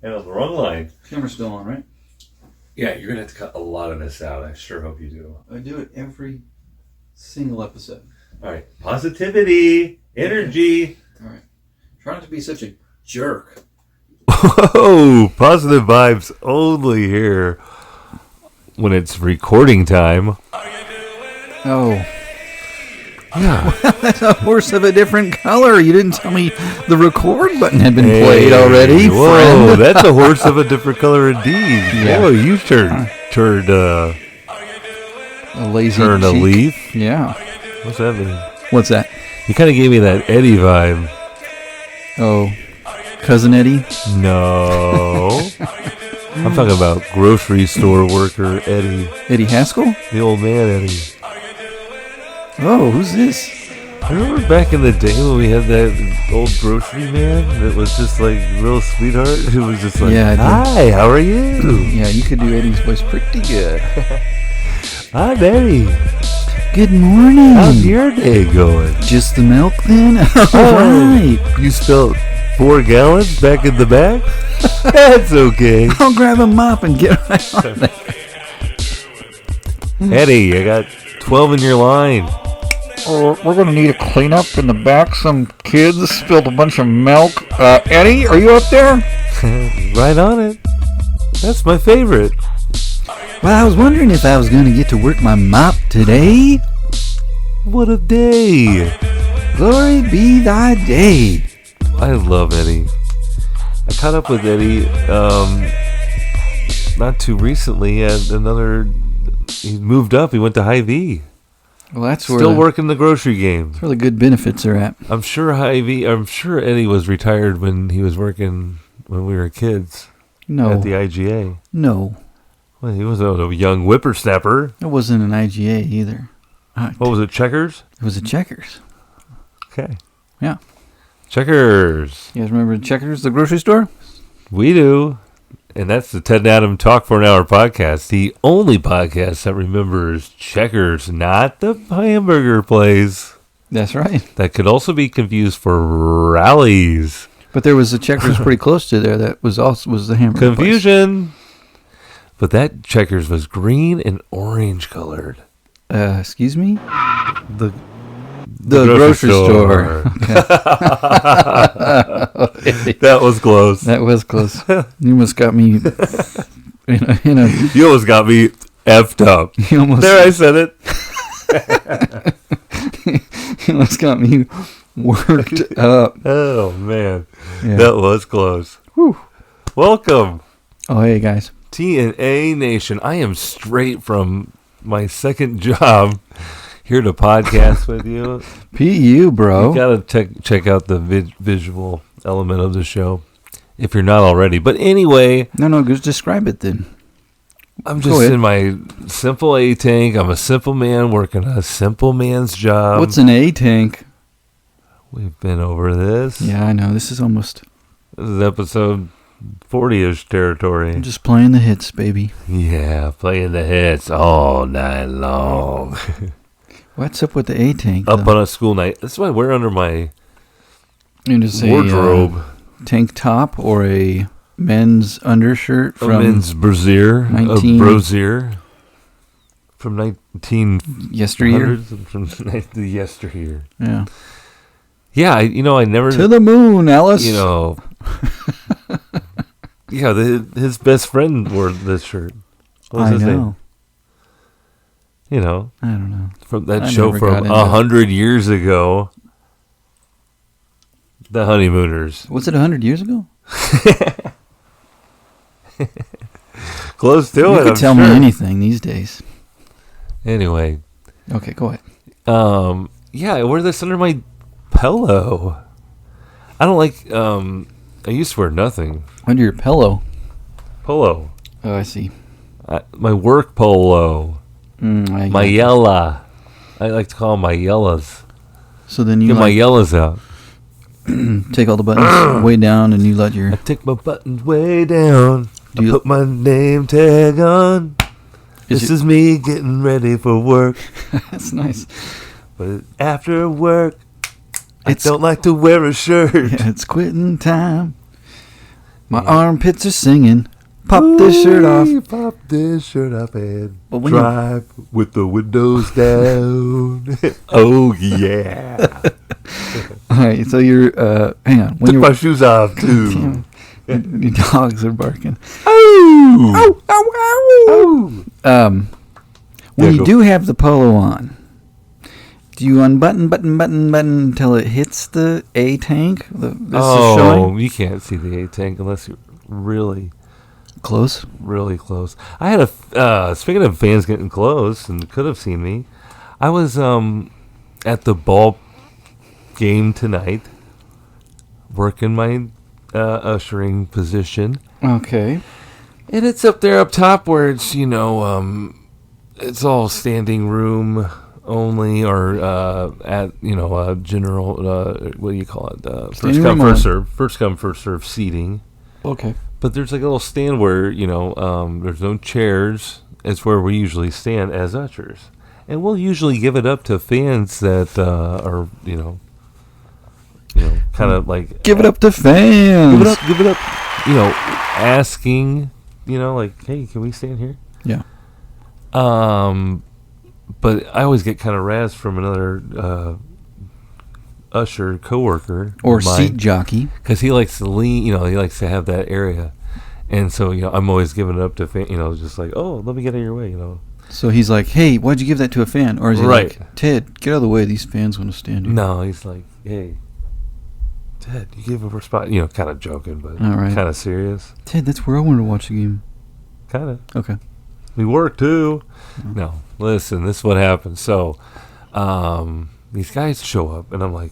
And on the wrong line. Camera's still on, right? Yeah, you're going to have to cut a lot of this out. I sure hope you do. I do it every single episode. All right. Positivity. Energy. All right. Try not to be such a jerk. Whoa! Positive vibes only here when it's recording time. Oh. Yeah. That's a horse of a different color. You didn't tell me the record button had been played already. Whoa, friend. that's a horse of a different color indeed. Yeah. Whoa, you turned a lazy turn a cheek. leaf? Yeah. What's that mean? What's that? You kind of gave me that Eddie vibe. Oh, Cousin Eddie? No. I'm talking about grocery store worker Eddie. Eddie Haskell? The old man Eddie. Oh, who's this? I remember back in the day when we had that old grocery man that was just like real sweetheart who was just like, Yeah, hi, how are you? Yeah, you could do Eddie's voice pretty good. Hi, Eddie. Good morning. How's your day going? Just the milk then? All Oh. right. You spilled 4 gallons back in the back? That's okay. I'll grab a mop and get right on there. Eddie, I got 12 in your line. We're going to need a cleanup in the back. Some kids spilled a bunch of milk. Eddie, are you up there? Right on it. That's my favorite. Well, I was wondering if I was going to get to work my mop today. What a day. Glory be thy day. I love Eddie. I caught up with Eddie not too recently. He had he moved up. He went to Hy-Vee. Well, that's where Still working the grocery game. That's where the good benefits are at. I'm sure Eddie was retired when he was working when we were kids No. at the IGA. No. Well, he was a young whippersnapper. It wasn't an IGA either. What was it, Checkers? It was a Checkers. Okay. Yeah. Checkers. You guys remember Checkers, the grocery store? We do. And that's the Ted and Adam Talk for an Hour podcast. The only podcast that remembers Checkers, not the hamburger place. That's right. That could also be confused for Rallies. But there was a Checkers pretty close to there that was the hamburger Confusion. Place. But that Checkers was green and orange colored. Excuse me? The grocery store. Okay. That was close. That was close. You almost got me. You almost got me effed up. There, I said it. You almost got me worked up. Oh man, yeah. That was close. Whew. Welcome. Oh hey guys. TNA Nation. I am straight from my second job here to podcast with you. PU, bro. You gotta check out the visual element of the show if you're not already. But anyway, no, just describe it then. I'm just in my simple A tank. I'm a simple man working a simple man's job. What's an A tank? We've been over this. Yeah, I know. This is episode 40-ish territory. I'm just playing the hits, baby. Yeah, playing the hits all night long. What's up with the A tank? Up on a school night. That's why I wear under my wardrobe. Tank top or a men's undershirt from a men's brassiere, from 19 yesteryear. From the yesteryear. Yeah. Yeah, I never to the moon, Alice. Yeah, his best friend wore this shirt. What was his name? I don't know. From that show from 100 years ago. The Honeymooners. Was it 100 years ago? Close to it. You could tell me anything these days. Anyway. Okay, go ahead. Yeah, I wear this under my pillow. I don't like, I used to wear nothing. Under your pillow? Polo. Oh, I see. My work polo. My yella. I like to call them my yellas. So then you get my yellas out. Take all the buttons way down and you let your... I take my buttons way down. I put my name tag on. This is me getting ready for work. That's nice. But after work, I don't like to wear a shirt. Yeah, it's quitting time. My armpits are singing. Pop this shirt off. Pop this shirt off and drive with the windows down. Oh, yeah. All right, so you're, hang on. Took my shoes off, too. Your dogs are barking. Oh! Ow, ow, ow. When you do have the polo on, do you unbutton, button until it hits the A tank? You can't see the A tank unless you're really close. Really close. I had speaking of fans getting close and could have seen me, I was at the ball game tonight, working my ushering position. Okay. And it's up there up top where it's, it's all standing room only, or at general what do you call it? First come first serve seating. Okay. But there's like a little stand where there's no chairs. It's where we usually stand as ushers, and we'll usually give it up to fans that are kind of like give it up to fans. Give it up. Asking, like, hey, can we stand here? Yeah. But I always get kind of razzed from another usher coworker or seat jockey because he likes to lean. He likes to have that area, and so I'm always giving it up to just like, oh, let me get in your way. So he's like, hey, why'd you give that to a fan? Or is he right. like, Ted, get out of the way. These fans want to stand here. No, he's like, hey, Ted, you give up a spot. Kind of joking, but kind of serious. Ted, that's where I wanted to watch the game. Kind of. Okay. We work too. No, listen, this is what happens. So, these guys show up, and I'm like,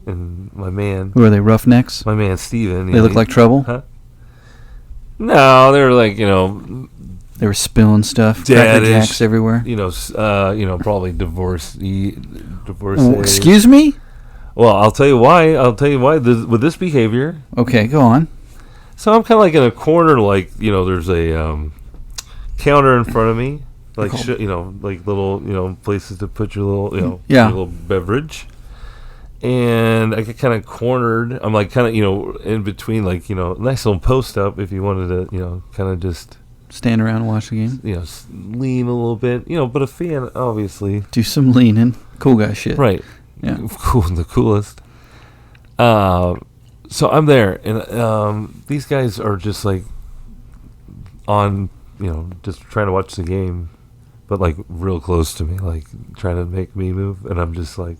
and my man. Who are they, roughnecks? My man, Steven. They look like trouble? Huh? No, they're like, They were spilling stuff. Cracker Jacks everywhere. Probably divorce. Excuse me? Well, I'll tell you why. With this behavior. Okay, go on. So I'm kind of like in a corner, like, there's a counter in front of me. Like, like little, places to put your little, your little beverage. And I get kind of cornered. I'm like kind of, in between, like, nice little post up if you wanted to, kind of just stand around and watch the game. Lean a little bit, but a fan, obviously. Do some leaning. Cool guy shit. Right. Yeah. Cool, the coolest. So I'm there, and these guys are just like on, just trying to watch the game, but like real close to me, like trying to make me move, and I'm just like,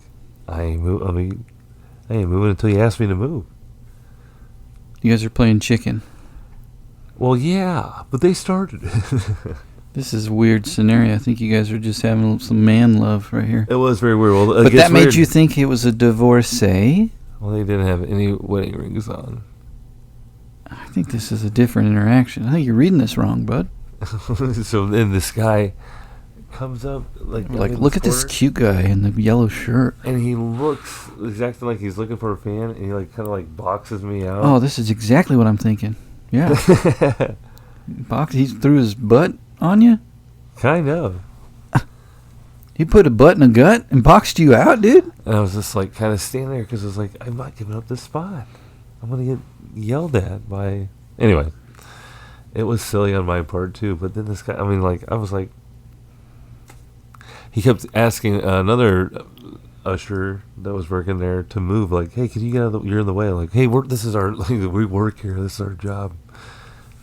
I ain't moving until you ask me to move. You guys are playing chicken. Well, yeah, but they started. This is a weird scenario. I think you guys are just having some man love right here. It was very weird. Well, but that made you think it was a divorcee? Well, they didn't have any wedding rings on. I think this is a different interaction. I think you're reading this wrong, bud. So then this guy comes up, like look at this cute guy in the yellow shirt. And he looks exactly like he's looking for a fan, and he like kind of like boxes me out. Oh, this is exactly what I'm thinking. Yeah. He threw his butt on you? Kind of. He put a butt in a gut and boxed you out, dude? And I was just like kind of standing there because I was like, I'm not giving up this spot. I'm going to get yelled at by... Anyway, it was silly on my part too, but then this guy, I was like... He kept asking another usher that was working there to move, like, hey, can you get out of you're in the way. Like, hey, this is our... we work here. This is our job.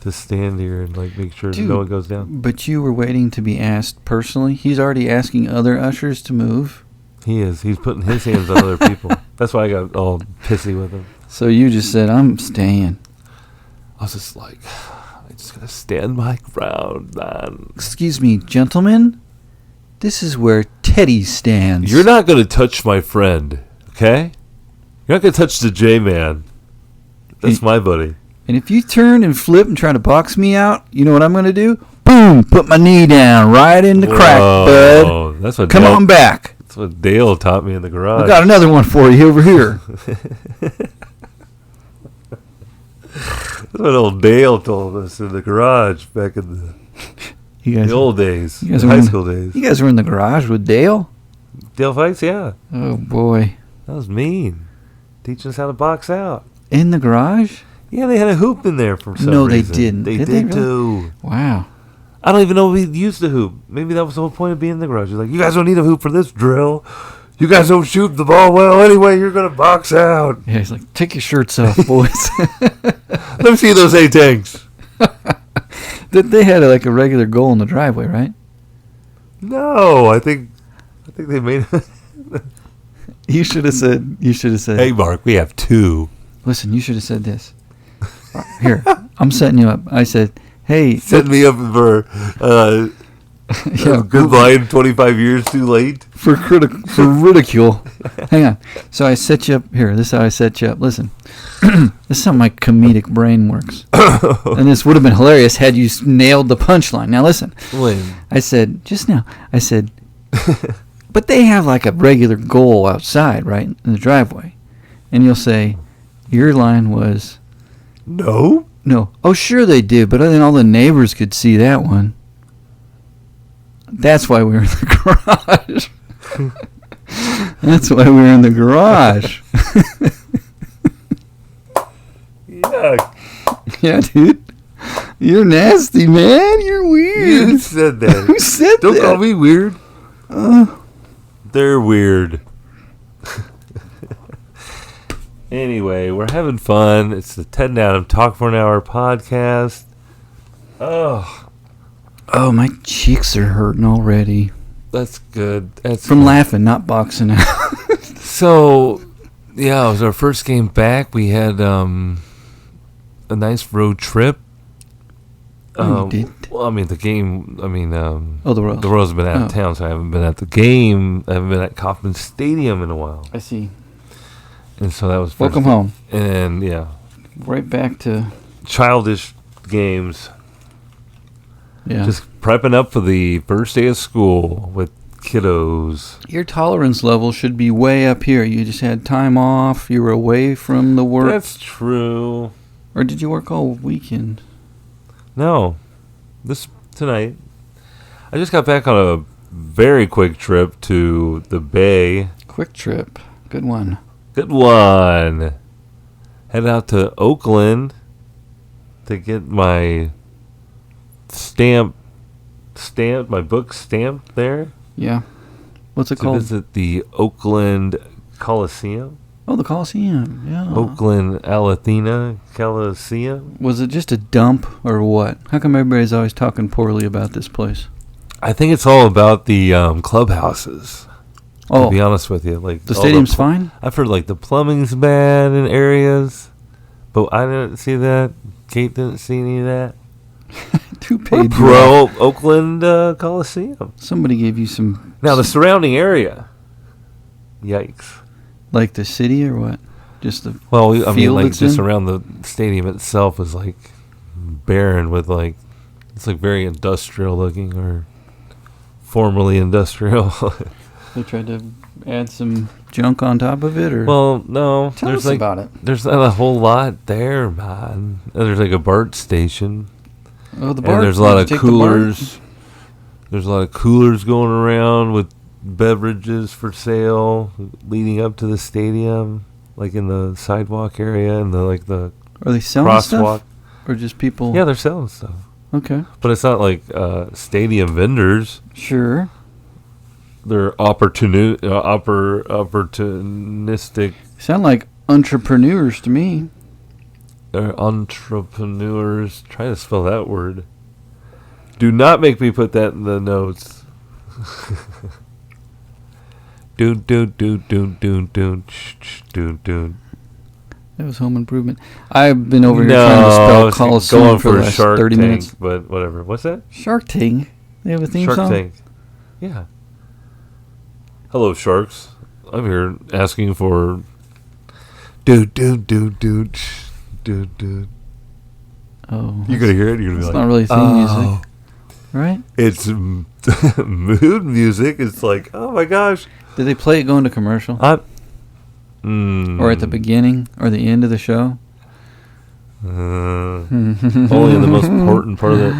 To stand here and like make sure no one goes down. But you were waiting to be asked personally. He's already asking other ushers to move. He is. He's putting his hands on other people. That's why I got all pissy with him. So you just said, I'm staying. I was just like, I just gotta stand my ground, man. Excuse me, gentlemen. This is where Teddy stands. You're not gonna touch my friend, okay? You're not gonna touch the J-Man. That's my buddy. And if you turn and flip and try to box me out, you know what I'm going to do? Boom! Put my knee down right in the crack, bud. That's what Come on back. That's what Dale taught me in the garage. I got another one for you over here. That's what old Dale told us in the garage back in the old days, the high school days. You guys were in the garage with Dale? Dale Fights, yeah. Oh, boy. That was mean. Teaching us how to box out. In the garage? Yeah, they had a hoop in there for some reason. No, they didn't. They did did really? too. Wow. I don't even know if we used the hoop. Maybe that was the whole point of being in the garage. You're like, you guys don't need a hoop for this drill. You guys don't shoot the ball well anyway. You're going to box out. Yeah, he's like, take your shirts off, boys. Let me see those A-tanks. They had like a regular goal in the driveway, right? No, I think they made it. You should have said. Hey, Mark, we have 2. Listen, you should have said this. Here, I'm setting you up. I said, hey. Set me up for goodbye in 25 years too late. For ridicule. Hang on. So I set you up. Here, this is how I set you up. Listen. This is how my comedic brain works. And this would have been hilarious had you nailed the punchline. Now listen. When? I said, just now, but they have like a regular goal outside, right, in the driveway. And you'll say, your line was... No. Oh, sure they do, but then all the neighbors could see that one. That's why we were in the garage. That's why we were in the garage. Yuck. Yeah, dude. You're nasty, man. You're weird. You said that. Who said Don't that? call me weird. They're weird. Anyway, we're having fun. It's the Ted and Adam Talk for an Hour podcast. Oh, my cheeks are hurting already. that's good. That's From good. laughing, not boxing out. So, yeah, it was our first game back. We had a nice road trip. You did? Well, I mean, the game, the Royals. The Royals have been out of town, so I haven't been at the game. I haven't been at Kauffman Stadium in a while. I see. And so that was first. Welcome home. And, yeah. Right back to... Childish games. Yeah. Just prepping up for the first day of school with kiddos. Your tolerance level should be way up here. You just had time off. You were away from the work. That's true. Or did you work all weekend? No. Tonight. I just got back on a very quick trip to the Bay. Quick trip. Good one. Good one. Head out to Oakland to get my my book stamped there. Yeah. What's it to called? Visit the Oakland Coliseum. Oh, the Coliseum. Yeah. Oakland Alathena Coliseum. Was it just a dump or what? How come everybody's always talking poorly about this place? I think it's all about the clubhouses. To be honest with you, like the stadium's fine. I've heard like the plumbing's bad in areas, but I didn't see that. Kate didn't see any of that. Who paid pro Oakland Coliseum? Somebody gave you some. Now the surrounding area. Yikes! Like the city or what? Just the I mean, like just in? around the stadium itself is like barren with like it's like very industrial looking or formerly industrial. They tried to add some junk on top of it, or no. Tell there's us like, about it. There's not a whole lot there, man. There's like a BART station. Oh, the BART. And there's a lot of coolers. There's a lot of coolers going around with beverages for sale leading up to the stadium, like in the sidewalk area and the Are they selling crosswalk. Stuff? Or just people? Yeah, they're selling stuff. Okay. But it's not like stadium vendors. Sure. They're opportunistic. Sound like entrepreneurs to me. They're entrepreneurs. Try to spell that word. Do not make me put that in the notes. do. That was Home Improvement. I've been over here trying to spell Coliseum for the last Shark 30 Tank, minutes. But whatever. What's that? Shark Tank. They have a theme Shark song? Tank. Yeah. Hello, sharks. I'm here asking for... Dude. Oh. You're going to hear it? You're going to be like... It's not really theme music. Right? It's mood music. It's like, oh my gosh. Did they play it going to commercial? Or at the beginning or the end of the show? Only in the most important part of it.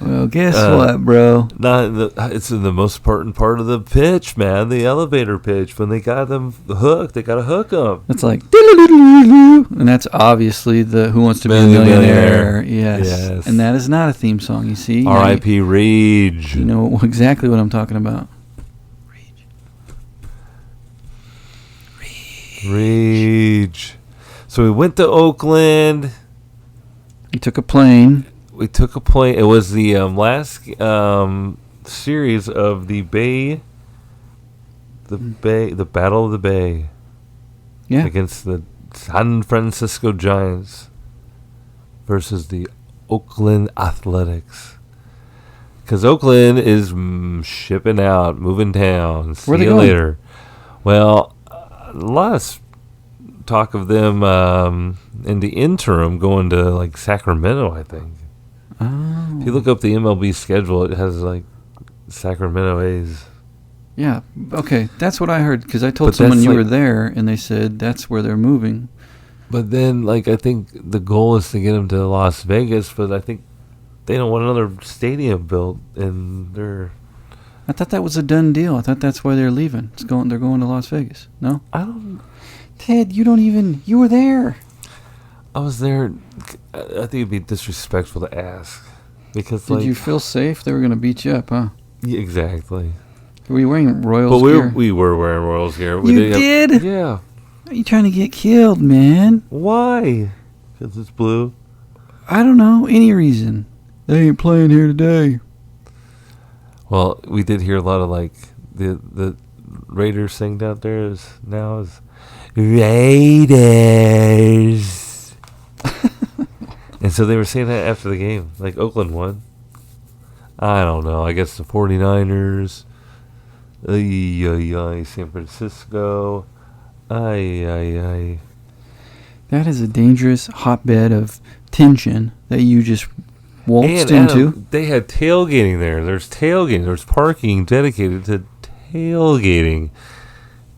Well, guess what, bro? It's in the most important part of the pitch, man. The elevator pitch. When they got them hooked, they got to hook them. It's like, and that's obviously the Who Wants to Be a Millionaire. Yes. And that is not a theme song, you see. R.I.P. Rage. You know exactly what I'm talking about. Rage. So we went to Oakland. We took a plane. It was the last series of the Battle of the Bay. Yeah. Against the San Francisco Giants versus the Oakland Athletics. Because Oakland is shipping out, moving down. See you later. Well, a lot of talk of them in the interim going to like Sacramento, I think. Oh. If you look up the MLB schedule, it has like Sacramento A's. Yeah, okay, that's what I heard because I told someone you were there, and they said that's where they're moving. But then, like, I think the goal is to get them to Las Vegas, but I think they don't want another stadium built, and they're. I thought that was a done deal. I thought that's why they're leaving. They're going to Las Vegas. No, I don't. Ted, you were there. I was there. I think it'd be disrespectful to ask because. Did you feel safe? They were going to beat you up, huh? Yeah, exactly. Were you wearing Royals gear? We were wearing Royals gear. You did? Yeah. Are you trying to get killed, man? Why? Because it's blue? I don't know. Any reason. They ain't playing here today. Well, we did hear a lot of, like, the Raiders singed out there now is Raiders. And so they were saying that after the game. Like, Oakland won. I don't know. I guess the 49ers. San Francisco. That is a dangerous hotbed of tension that you just waltzed into. They had tailgating there. There's tailgating. There's parking dedicated to tailgating.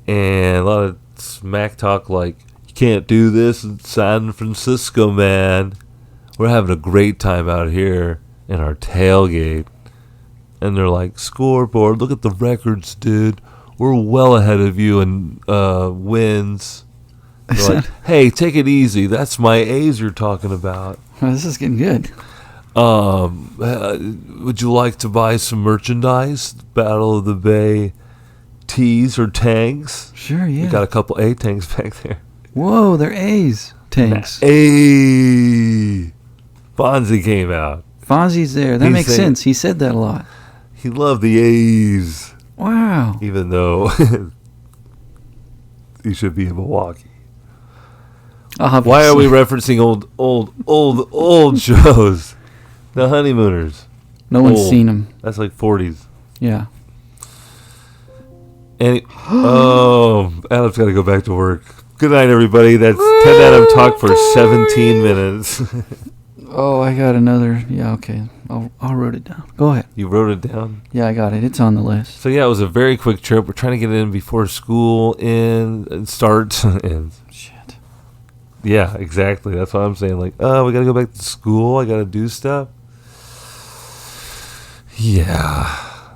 And a lot of smack talk like, you can't do this in San Francisco, man. We're having a great time out here in our tailgate. And they're like, scoreboard, look at the records, dude. We're well ahead of you in wins. They're like, hey, take it easy. That's my A's you're talking about. Well, this is getting good. Would you like to buy some merchandise? Battle of the Bay tees or tanks? Sure, yeah. We got a couple A tanks back there. Whoa, they're A's tanks. A. Fonzie came out. Fonzie's there. That makes sense. He said that a lot. He loved the A's. Wow. Even though he should be in Milwaukee. Obviously. Why are we referencing old shows? The Honeymooners. No one's seen them. That's like 40s. Yeah. And Adam's got to go back to work. Good night, everybody. That's Ted Adam Talk for 17 minutes. Oh, I got another. Yeah, okay. I'll wrote it down. Go ahead. You wrote it down? Yeah, I got it. It's on the list. So, yeah, it was a very quick trip. We're trying to get it in before school starts. Shit. Yeah, exactly. That's what I'm saying. Like, we got to go back to school. I got to do stuff. Yeah.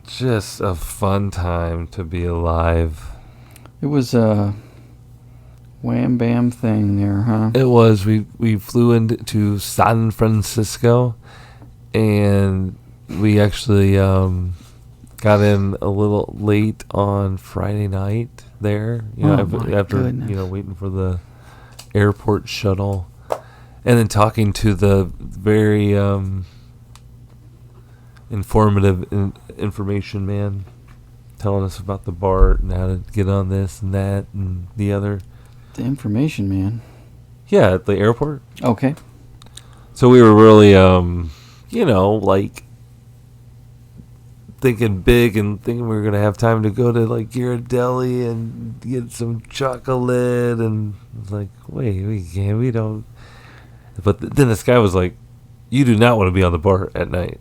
Just a fun time to be alive. It was a wham bam thing there, huh? It was. We flew into San Francisco, and we actually got in a little late on Friday night there. After waiting for the airport shuttle, and then talking to the very informative information man, telling us about the BART and how to get on this and that and the other. The information man. Yeah, at the airport. Okay. So we were really, like thinking big and thinking we were going to have time to go to like Ghirardelli and get some chocolate, and it's like, wait, we don't. But then this guy was like, you do not want to be on the BART at night.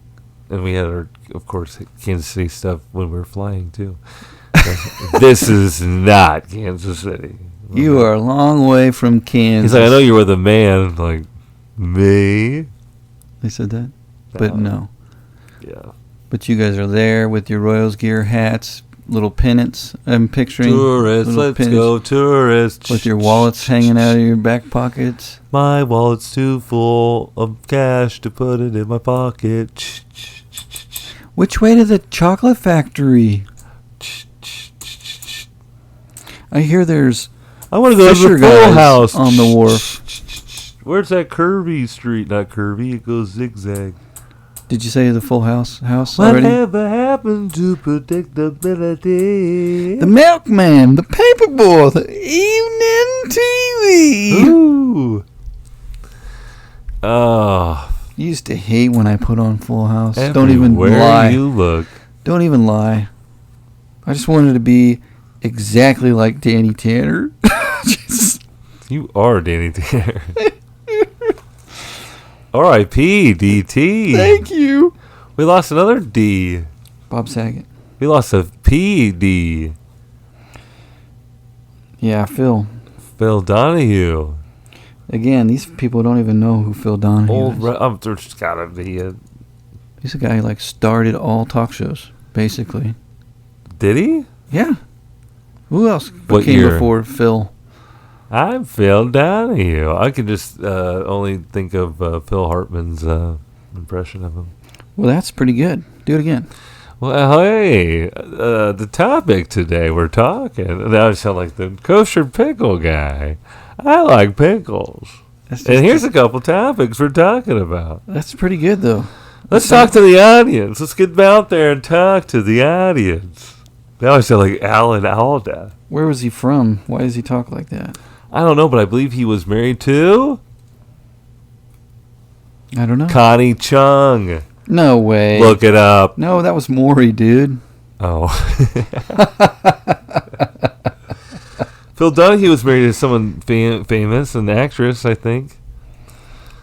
And we had our, of course, Kansas City stuff when we were flying too. This is not Kansas City. You are a long way from Kansas. He's like, I know you're with a man. I'm like, me? They said that? but no. Yeah. But you guys are there with your Royals gear, hats, little pennants. I'm picturing tourists. Let's go, tourists. With your wallets hanging out of your back pockets. My wallet's too full of cash to put it in my pocket. Which way to the chocolate factory? I hear there's I want to go to the Full House on the wharf. Where's that curvy street? Not curvy, it goes zigzag. Did you say the Full House already? Whatever happened to predictability? The Milkman, the Paperboy, the Evening TV. Ooh. Oh. You used to hate when I put on Full House. Everywhere Don't even lie. You look. Don't even lie. I just wanted to be exactly like Danny Tanner. You are Danny Tanner. R.I.P. DT. Thank you. We lost another D. Bob Saget. We lost a P.D. Yeah, Phil. Phil Donahue. Again, these people don't even know who Phil Donahue is. There's gotta be a... He's a guy who started all talk shows, basically. Did he? Yeah. Who else What came year? before Phil? I'm Phil Donahue. I can just only think of Phil Hartman's impression of him. Well, that's pretty good. Do it again. Well, hey, the topic today we're talking. Now I sound like the kosher pickle guy. I like pickles. And here's a couple topics we're talking about. That's pretty good, though. Let's talk to the audience. Let's get out there and talk to the audience. Now I sound like Alan Alda. Where was he from? Why does he talk like that? I don't know, but I believe he was married to... I don't know. Connie Chung. No way. Look it up. No, that was Maury, dude. Oh. Phil Donahue was married to someone famous, an actress, I think.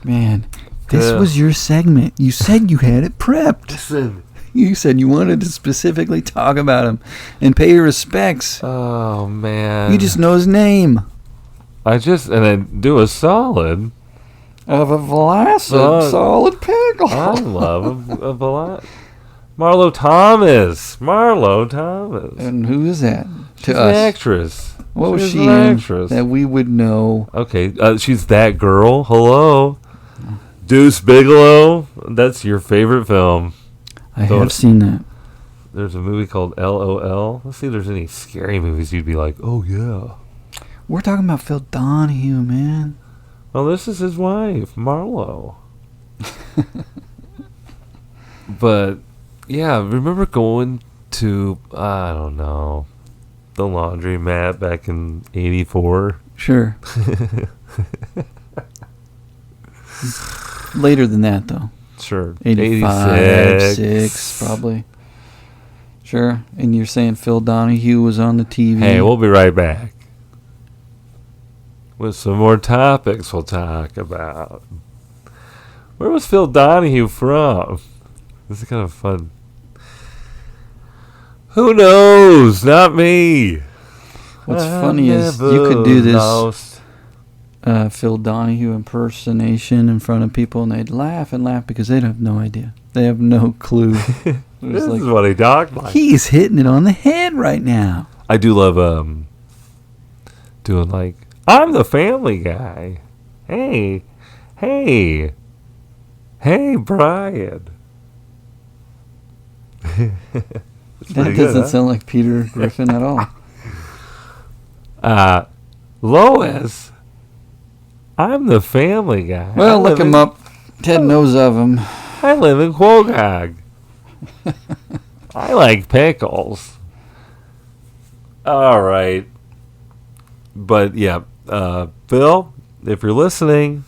Man, this was your segment. You said you had it prepped. Listen. You said you wanted to specifically talk about him and pay your respects. Oh, man. You just know his name. I do a solid. Of a Vlasic solid pickle. I love a lot. Marlo Thomas. And who is that? She's an actress. What was she in that we would know? Okay, she's that girl. Hello. Deuce Bigelow. That's your favorite film. I have seen that. There's a movie called LOL. Let's see if there's any scary movies you'd be like, oh, yeah. We're talking about Phil Donahue, man. Well, this is his wife, Marlo. But, yeah, remember going to, I don't know, the laundromat back in 84? Sure. Later than that, though. Sure. 85, 6, probably. Sure. And you're saying Phil Donahue was on the TV? Hey, we'll be right back with some more topics we'll talk about. Where was Phil Donahue from? This is kind of fun. Who knows? Not me. What's funny is you could do this Phil Donahue impersonation in front of people, and they'd laugh and laugh because they'd have no idea. They have no clue. This is what he talked like. He's hitting it on the head right now. I do love doing like, I'm the Family Guy. Hey, Brian. That doesn't sound like Peter Griffin at all. Lois, I'm the Family Guy. Well, look him up. Ted knows of him. I live in Quokog. I like pickles. All right. But, yeah, Phil, if you're listening,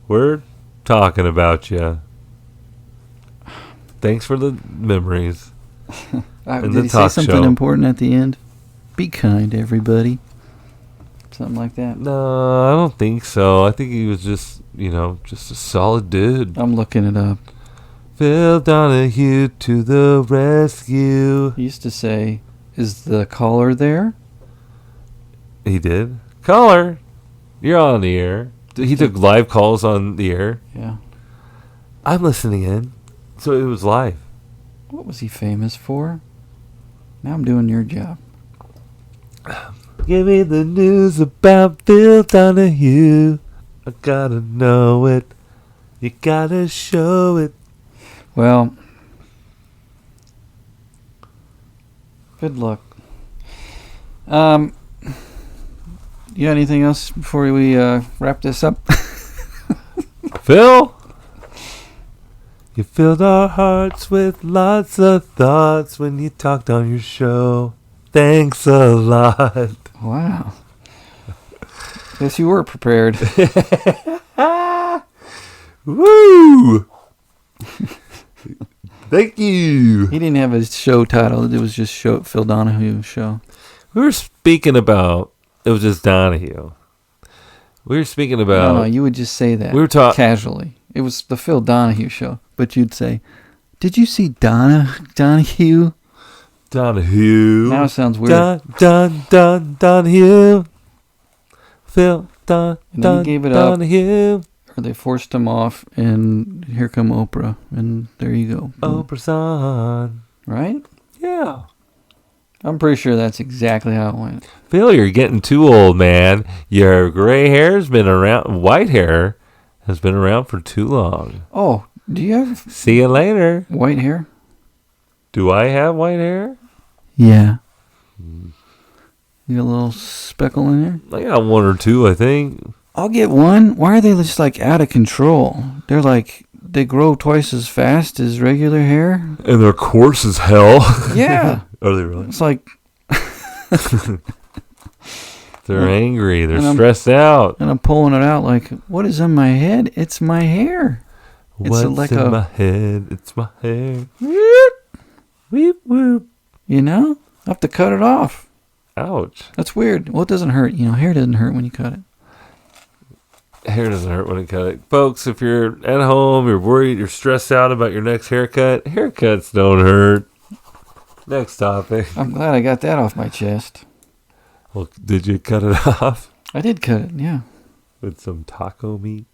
we're talking about you. Thanks for the memories. Did he say something important at the end? Be kind to everybody. Something like that. No, I don't think so. I think he was just a solid dude. I'm looking it up. Phil Donahue to the rescue. He used to say, is the caller there? He did. Caller, you're on the air. He took live calls on the air. Yeah. I'm listening in. So it was live. What was he famous for? Now I'm doing your job. Give me the news about Phil Donahue. I gotta know it. You gotta show it. Well, good luck. You got anything else before we wrap this up? Phil? You filled our hearts with lots of thoughts when you talked on your show. Thanks a lot. Wow. Guess you were prepared. Woo! Thank you. He didn't have a show title. It was just Phil Donahue show. We were speaking about, it was just Donahue. We were speaking about. No, you would just say that. We were casually. It was the Phil Donahue show. But you'd say, did you see Donahue? Donahue. Now it sounds weird. Donahue. Phil And then he gave it up. Donahue. Or they forced him off, and here come Oprah. And there you go. Oprah's on. Right? Yeah. I'm pretty sure that's exactly how it went. Phil, you're getting too old, man. Your gray hair's been around. White hair has been around for too long. Oh, do you have... See you later. White hair? Do I have white hair? Yeah. You got a little speckle in there? I got one or two, I think. I'll get one. Why are they just like out of control? They're like, they grow twice as fast as regular hair. And they're coarse as hell. Yeah. Are they really? It's like... They're angry. They're stressed out. And I'm pulling it out like, what is on my head? It's my hair. What's in my head? It's my hair. Weep, whoop. You know? I have to cut it off. Ouch. That's weird. Well, it doesn't hurt. You know, hair doesn't hurt when you cut it. Hair doesn't hurt when you cut it. Folks, if you're at home, you're worried, you're stressed out about your next haircut, haircuts don't hurt. Next topic. I'm glad I got that off my chest. Well, did you cut it off? I did cut it, yeah. With some taco meat?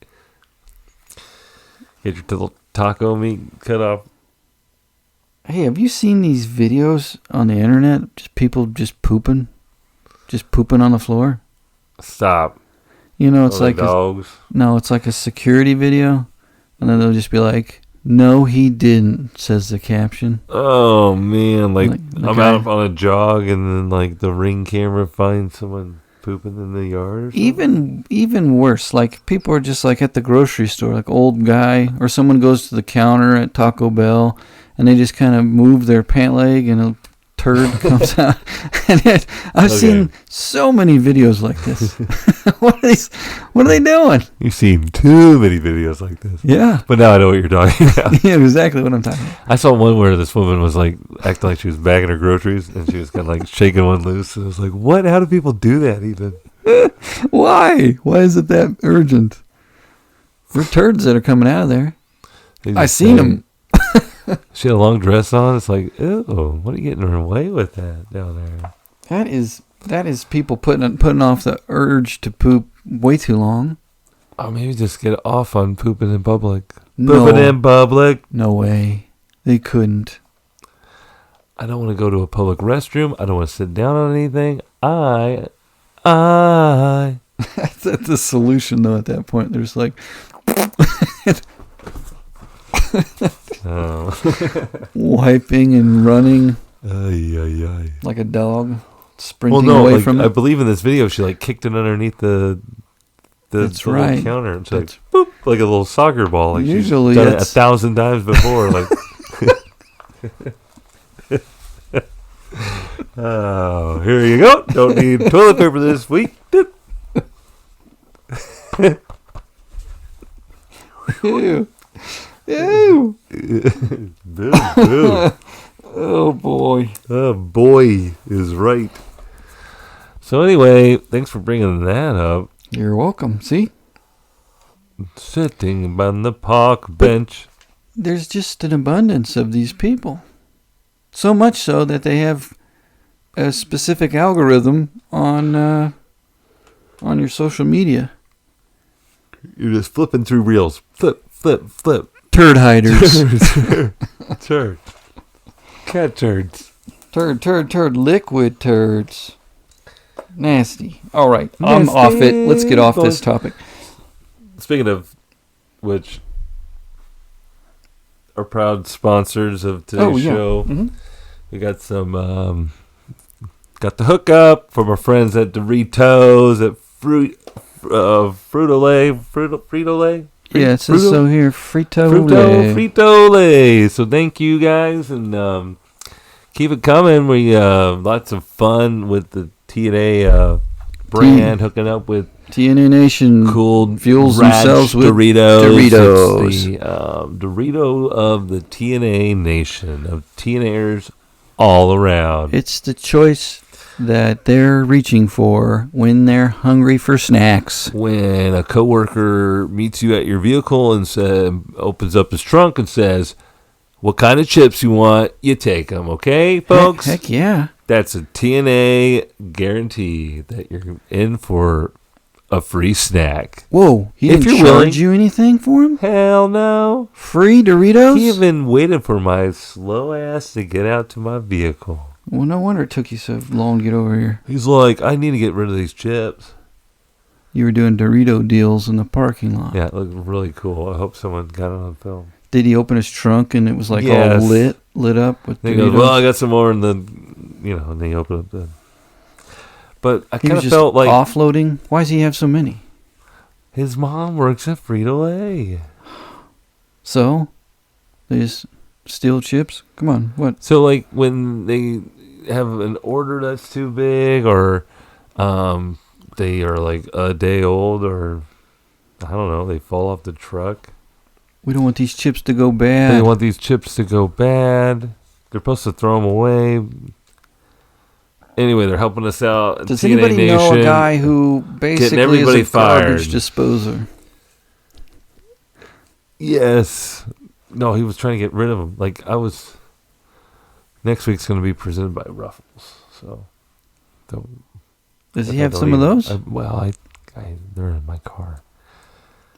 Get your little taco meat cut off. Hey, have you seen these videos on the internet? Just people just pooping? Just pooping on the floor? Stop. You know, it's like dogs. It's like a security video. And then they'll just be like, no, he didn't, says the caption. Oh, man. Like I'm out on a jog and then, like, the Ring camera finds someone pooping in the yard or something? Even worse. Like, people are just, like, at the grocery store, like, old guy. Or someone goes to the counter at Taco Bell, and they just kind of move their pant leg, and a turd comes out. And I've seen so many videos like this. What are they doing? You've seen too many videos like this. Yeah. But now I know what you're talking about. Yeah, exactly what I'm talking about. I saw one where this woman was like acting like she was bagging her groceries and she was kind of like shaking one loose. And I was like, what? How do people do that even? Why? Why is it that urgent? There are turds that are coming out of there. I seen them. She had a long dress on. It's like, ew, what are you getting away with that down there? That is people putting off the urge to poop way too long. Oh, maybe just get off on pooping in public. No. Pooping in public. No way. They couldn't. I don't want to go to a public restroom. I don't want to sit down on anything. That's the solution, though, at that point. There's like... wiping and running. Like a dog sprinting away from it. I believe in this video she like kicked it underneath the right. counter and so like, boop, like a little soccer ball. Like usually she's done it 1,000 times before. Like, oh, here you go. Don't need toilet paper this week. Ew. Ew. Oh boy. Oh boy is right. So anyway, thanks for bringing that up. You're welcome. See? Sitting on the park bench. There's just an abundance of these people. So much so that they have a specific algorithm on your social media. You're just flipping through reels. Flip. turd hiders. Turd. Cat turds. Turd. Liquid turds. Nasty. All right. I'm off it. Let's get off this topic. Speaking of which, our proud sponsors of today's show. Mm-hmm. We got some, got the hookup from our friends at Doritos at Frito-Lay. Yeah, it says so here, Frito-Lay. So thank you guys, and keep it coming. We lots of fun with the TNA brand hooking up with TNA Nation. Cool fuels themselves with Doritos. It's the Dorito of the TNA Nation, of TNAers all around. It's the choice that they're reaching for when they're hungry for snacks. When a coworker meets you at your vehicle and opens up his trunk and says, "What kind of chips you want? You take them, okay, folks?" Heck yeah. That's a TNA guarantee that you're in for a free snack. Whoa, he didn't charge you anything for him? Hell no. Free Doritos? He even waited for my slow ass to get out to my vehicle. Well, no wonder it took you so long to get over here. He's like, I need to get rid of these chips. You were doing Dorito deals in the parking lot. Yeah, it looked really cool. I hope someone got it on film. Did he open his trunk and it was like all lit up with Doritos? He goes, well, I got some more in the, and they open up the... But I kind of felt like... offloading? Why does he have so many? His mom works at Frito-Lay. So? They just steal chips? Come on, what? So, like, when they have an order that's too big, or they are, like, a day old, or, I don't know, they fall off the truck. We don't want these chips to go bad. They want these chips to go bad. They're supposed to throw them away. Anyway, they're helping us out. Does anybody know a guy who basically is a garbage disposer? Yes. No, he was trying to get rid of them. Like, next week's going to be presented by Ruffles. So, does he have some of those? They're in my car.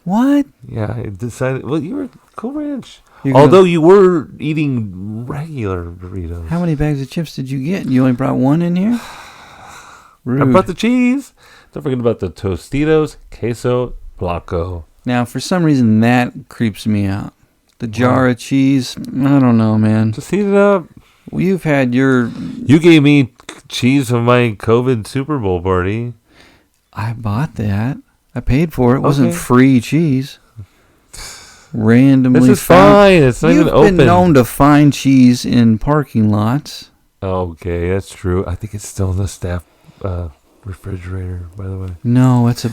What? Yeah, I decided. Well, you were Cool Ranch. Although you were eating regular Doritos. How many bags of chips did you get? You only brought one in here? Rude. I brought the cheese. Don't forget about the Tostitos, Queso Blanco. Now, for some reason, that creeps me out. The jar of cheese, I don't know, man. Just heat it up. Well, you've had your... You gave me cheese from my COVID Super Bowl party. I bought that. I paid for it. It wasn't free cheese. Randomly this is fine. It's not even open. You've been known to find cheese in parking lots. Okay, that's true. I think it's still in the staff refrigerator, by the way. No, it's a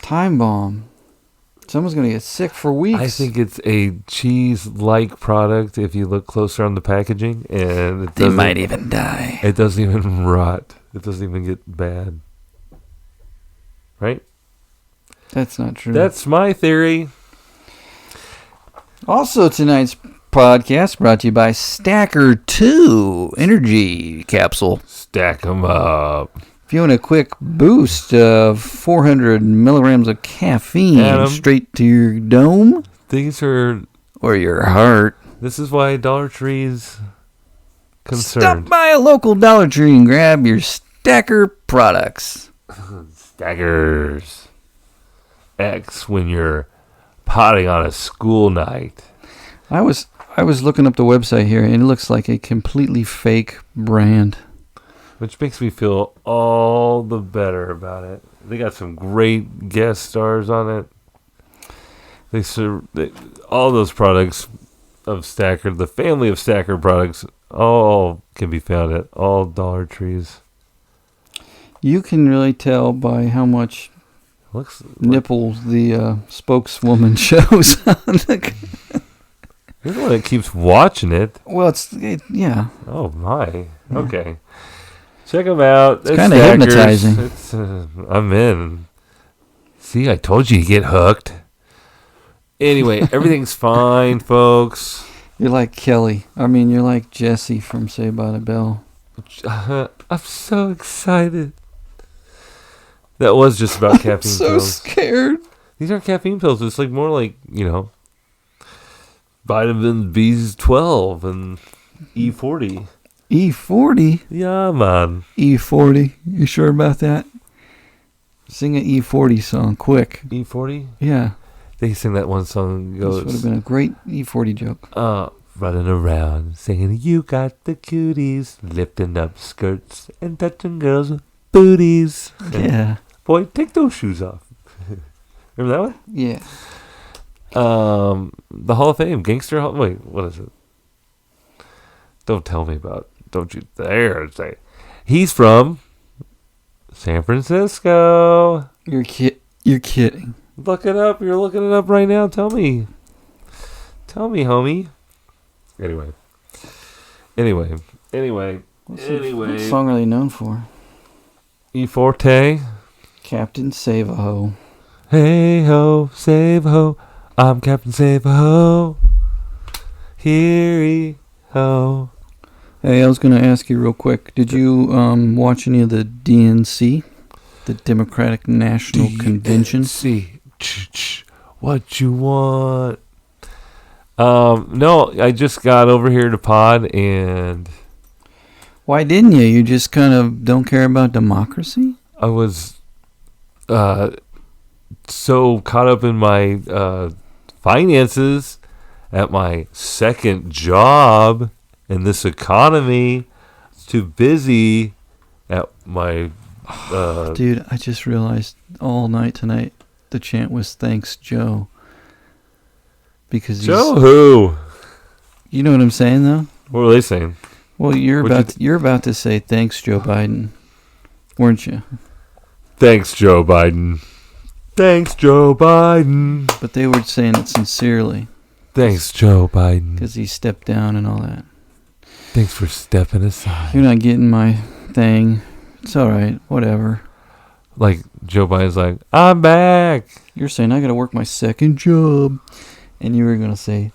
time bomb. Someone's going to get sick for weeks. I think it's a cheese-like product if you look closer on the packaging. And they might even die. It doesn't even rot. It doesn't even get bad. Right? That's not true. That's my theory. Also, tonight's podcast brought to you by Stacker 2 Energy Capsule. Stack them up. If you want a quick boost of 400 milligrams of caffeine straight to your dome. These are... Or your heart. This is why Dollar Tree's concerned. Stop by a local Dollar Tree and grab your Stacker products. Stackers. X when you're potting on a school night. I was looking up the website here, and it looks like a completely fake brand. Which makes me feel all the better about it. They got some great guest stars on it. All those products of Stacker, the family of Stacker products, all can be found at all Dollar Trees. You can really tell by how much nipples the spokeswoman shows on the... You're the one that keeps watching it. Well, yeah. Oh, my. Yeah. Okay. Check them out. It's kind of hypnotizing. I'm in. See, I told you get hooked. Anyway, everything's fine, folks. You're like Kelly. You're like Jesse from Saved by the Bell. I'm so excited. That was just about caffeine pills. I'm so scared. These aren't caffeine pills. It's like more like, vitamin B12 and E40. E40? Yeah, man. E40. You sure about that? Sing an E40 song, quick. E40? Yeah. They sing that one song. Goes, this would have been a great E40 joke. Running around singing, you got the cuties, lifting up skirts and touching girls' booties. Yeah. Boy, take those shoes off. Remember that one? Yeah. The Hall of Fame, Gangster Hall. Wait, what is it? Don't tell me about. Don't you dare say. He's from San Francisco. You're kidding. Look it up. You're looking it up right now. Tell me, homie. Anyway. What song are they known for? E40. Captain Save a Ho. Hey ho, save a ho. I'm Captain Save a Ho. Here ho. Hey, I was going to ask you real quick. Did you watch any of the DNC, the Democratic National Convention? DNC. What you want? No, I just got over here to pod and... Why didn't you? You just kind of don't care about democracy? I was so caught up in my finances at my second job in this economy. Too busy at my... Dude, I just realized all night tonight the chant was Thanks, Joe. Because Joe who? You know what I'm saying, though? What were they saying? Well, you're about to say thanks, Joe Biden, weren't you? Thanks, Joe Biden. Thanks, Joe Biden. But they were saying it sincerely. Thanks, Joe Biden. Because he stepped down and all that. Thanks for stepping aside. You're not getting my thing. It's all right. Whatever. Like Joe Biden's like, I'm back. You're saying I got to work my second job. And you were going to say,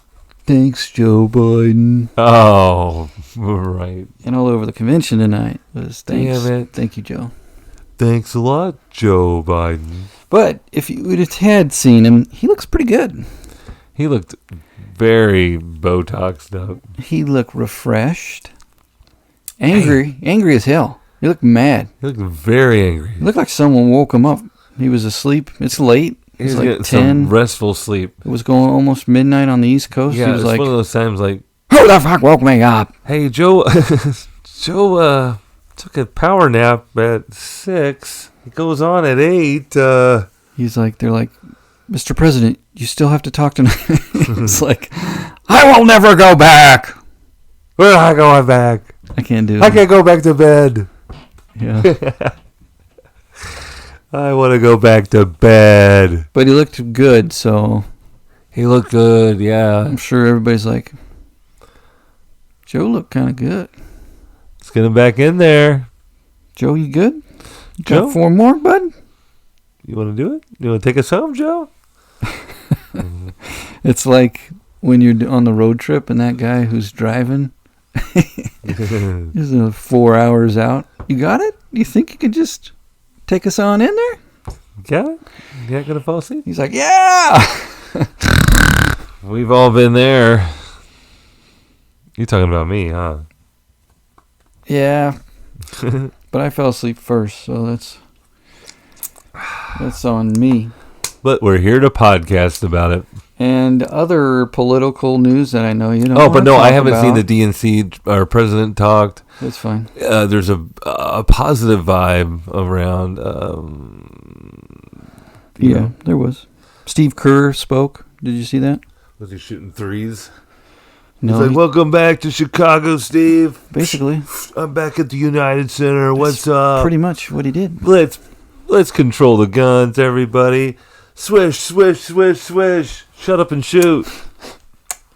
thanks, Joe Biden. Oh, right. And all over the convention tonight was thanks. Damn it. Thank you, Joe. Thanks a lot, Joe Biden. But if you would have had seen him, he looks pretty good. He looked very Botoxed up. He looked refreshed. Angry as hell. He looked mad. He looked very angry. He looked like someone woke him up. He was asleep. It's late. He's like getting 10. some restful sleep. It was going almost midnight on the East Coast. Yeah, he was it's like, one of those times like, who the fuck woke me up? Hey, Joe, Joe took a power nap at 6. It goes on at 8. He's like, they're like, Mr. President, you still have to talk tonight. It's like, I will never go back. Where am I going back? I can't do it. I can't go back to bed. Yeah. I want to go back to bed. But he looked good, so. He looked good, yeah. I'm sure everybody's like, Joe looked kind of good. Let's get him back in there. Joe, you good? You Joe? got 4 more, bud? You want to do it? You want to take us home, Joe? It's like when you're on the road trip and that guy who's driving is 4 hours out. You got it? You think you could just take us on in there? Got it? You not going to fall asleep? He's like, yeah! We've all been there. You're talking about me, huh? Yeah. But I fell asleep first, so that's on me. But we're here to podcast about it. And other political news that I know you don't. Oh, but no, I haven't about. seen the DNC. Our president talked. That's fine. There's a positive vibe around. Yeah, there was. Steve Kerr spoke. Did you see that? Was he shooting threes? No. He's like, welcome back to Chicago, Steve. Basically. I'm back at the United Center. What's up? Pretty much what he did. Let's control the guns, everybody. Swish, swish, swish, swish. Shut up and shoot.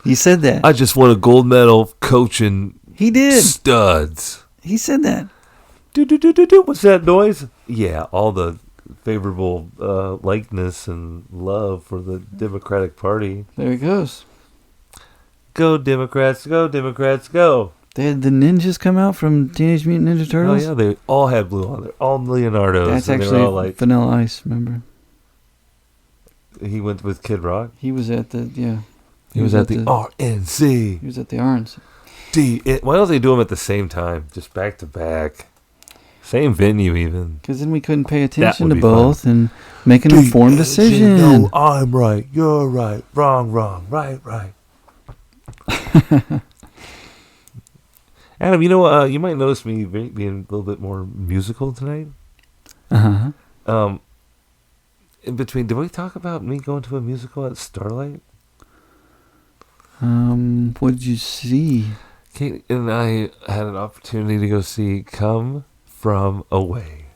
He said that. I just won a gold medal coaching. He did. Studs. He said that. Do. What's that noise? Yeah, all the favorable likeness and love for the Democratic Party. There he goes. Go Democrats, go Democrats, go. They had the ninjas come out from Teenage Mutant Ninja Turtles? Oh, yeah, they all had blue on. They're all Leonardos. That's and actually all like, Vanilla Ice, remember? he went with Kid Rock? He was at the, yeah. He was at the RNC. He was at the RNC. Why don't they do them at the same time? Just back to back. Same venue even. Because then we couldn't pay attention to both and make an informed decision. No, I'm right. You're right. Wrong. Right. Adam, you might notice me being a little bit more musical tonight. Uh-huh. In between, did we talk about me going to a musical at Starlight? What did you see? Kate and I had an opportunity to go see Come From Away.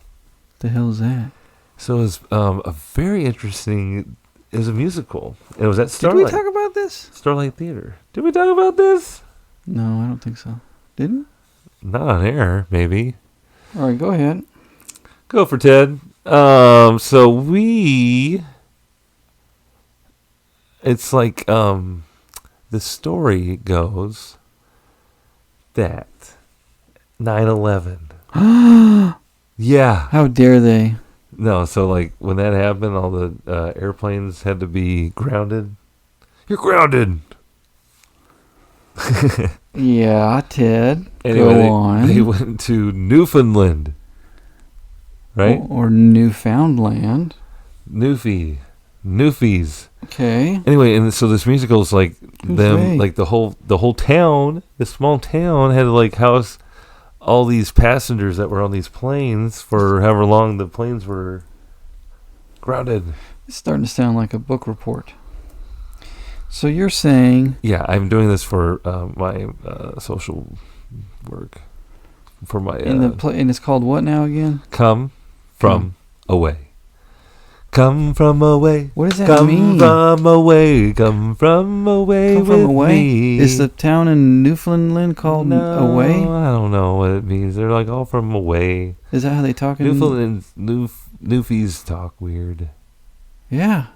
The hell is that? So it was a very interesting. It was a musical. It was at Starlight. Did we talk about this? Starlight Theater. Did we talk about this? No, I don't think so. Didn't? Not on air, maybe. All right, go ahead. Go for Ted. So it's like the story goes that 9/11. Yeah. How dare they? No, so like when that happened, all the airplanes had to be grounded. You're grounded. Yeah, Ted. Anyway, go on. They went to Newfoundland, right? Or Newfoundland. Newfies. Okay. Anyway, and so this musical is like like the whole town, this small town had to like house all these passengers that were on these planes for however long the planes were grounded. It's starting to sound like a book report. So you're saying... Yeah, I'm doing this for my social work. For my... and it's called what now again? Come From Away. Come from away. What does that mean? Come from away. Come from away with me. Is the town in Newfoundland called Away? I don't know what it means. They're like all from away. Is that how they talk in Newfoundland? Newfies talk weird. Yeah.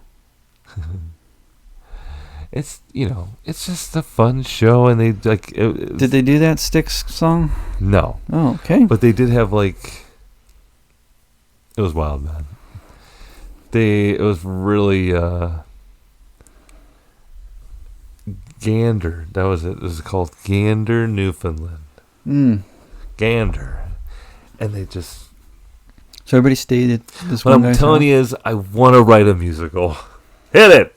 It's it's just a fun show, and they like. Did they do that Styx song? No. Oh, okay. But they did have like. It was wild, man. It was really Gander. That was it. It was called Gander, Newfoundland. Gander, and they just. So everybody stayed at this what one I'm guy's telling house? you is, I want to write a musical. Hit it.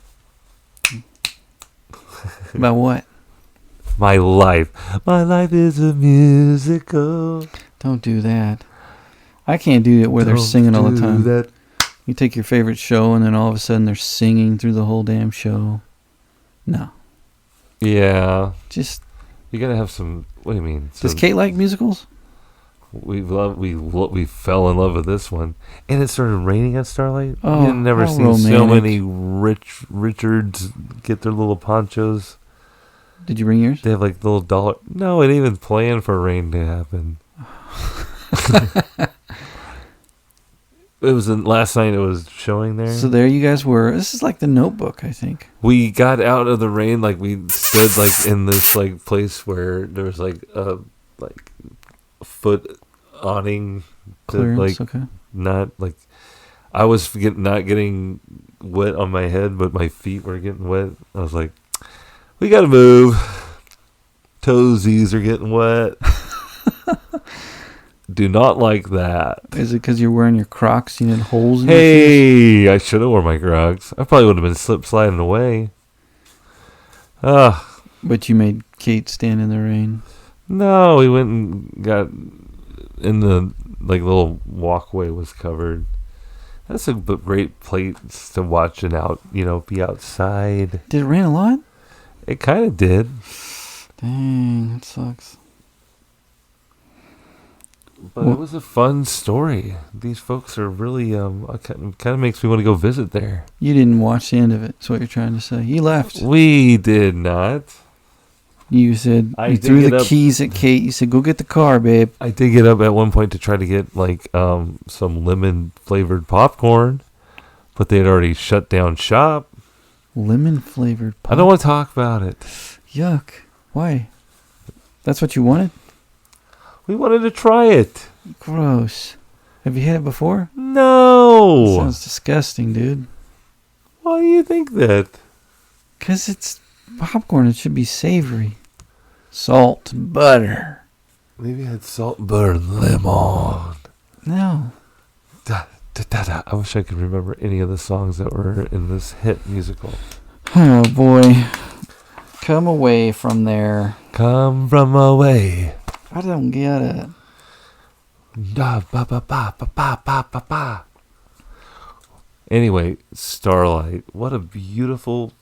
About what? My life. My life is a musical. Don't do that. I can't do it where they're singing all the time. That. You take your favorite show and then all of a sudden they're singing through the whole damn show. No. Yeah. Just. You gotta have some. What do you mean? Does Kate like musicals? We fell in love with this one, and it started raining at Starlight. Oh, I've never seen romantic. So many Richards get their little ponchos. Did you bring yours? They have like little dollar. No, it ain't even planned for rain to happen. It was last night. It was showing there. So there you guys were. This is like The Notebook, I think. We got out of the rain. Like we stood like in this like place where there was like a foot awning. Clearance, like, okay. Not like I was not getting wet on my head, but my feet were getting wet. I was like, we got to move. Toesies are getting wet. Do not like that. Is it because you're wearing your Crocs? You had holes in your feet? I should have worn my Crocs. I probably would have been sliding away. But you made Kate stand in the rain. No, we went and got in the little walkway was covered. That's a great place to watch and be outside. Did it rain a lot? It kind of did. Dang, that sucks. But it was a fun story. These folks are really, kind of makes me want to go visit there. You didn't watch the end of it, that's what you're trying to say. You left. We did not. You said, you threw the keys at Kate. You said, go get the car, babe. I did get up at one point to try to get, some lemon-flavored popcorn. But they had already shut down shop. Lemon-flavored popcorn? I don't want to talk about it. Yuck. Why? That's what you wanted? We wanted to try it. Gross. Have you had it before? No. That sounds disgusting, dude. Why do you think that? Because it's popcorn. It should be savory. Salt, butter. Maybe I had salt, butter, and lemon. No. I wish I could remember any of the songs that were in this hit musical. Oh, boy. Come away from there. Come from away. I don't get it. Anyway, Starlight. What a beautiful,